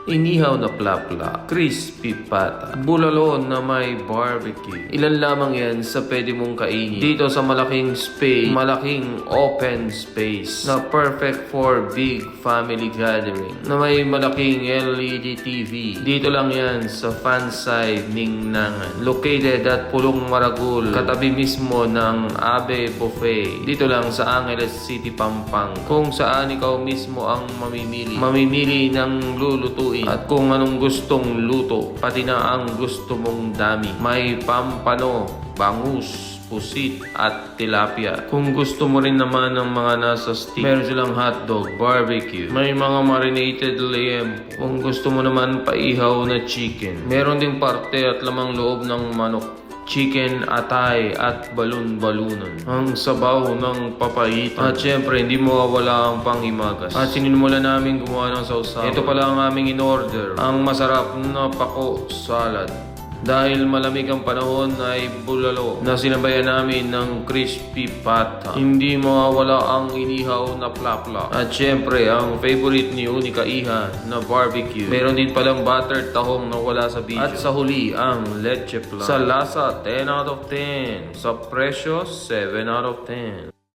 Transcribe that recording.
inihaw na plapla, crispy pata, bulalo na may barbecue. Ilan lamang yan sa pwede mong kainin dito sa malaking space, malaking open space na perfect for big family gathering, na may malaking LED TV. Dito lang yan sa Fanside Ningnangan, located at Pulong Maragul, katabi mismo ng Abe Buffet, dito lang sa Angeles City, Pampanga, kung saan ikaw mismo ang mamimili ng lulutuin at kung anong gustong luto, pati na ang gusto mong dami. May pampano, bangus, pusit at tilapia. Kung gusto mo rin naman ng mga nasa stick, meron silang hotdog, barbecue, may mga marinated lamb. Kung gusto mo naman paihaw na chicken, meron ding parte at lamang loob ng manok, chicken atay at balon-balunan, ang sabaw ng papaitan, at syempre hindi mawawala ang panghimagas. At sinimula namin gumawa ng sausaw. Ito pala ang aming in-order, ang masarap na pako salad. Dahil malamig ang panahon ay bulalo na sinabayan namin ng crispy pata. Hindi mawawala ang inihaw na plapla. At syempre, ang favorite ni Unika Iha na barbecue. Meron din palang buttered tahong na wala sa video. At sa huli, ang leche plan. Sa lasa, 10 out of 10. Sa presyo, 7 out of 10.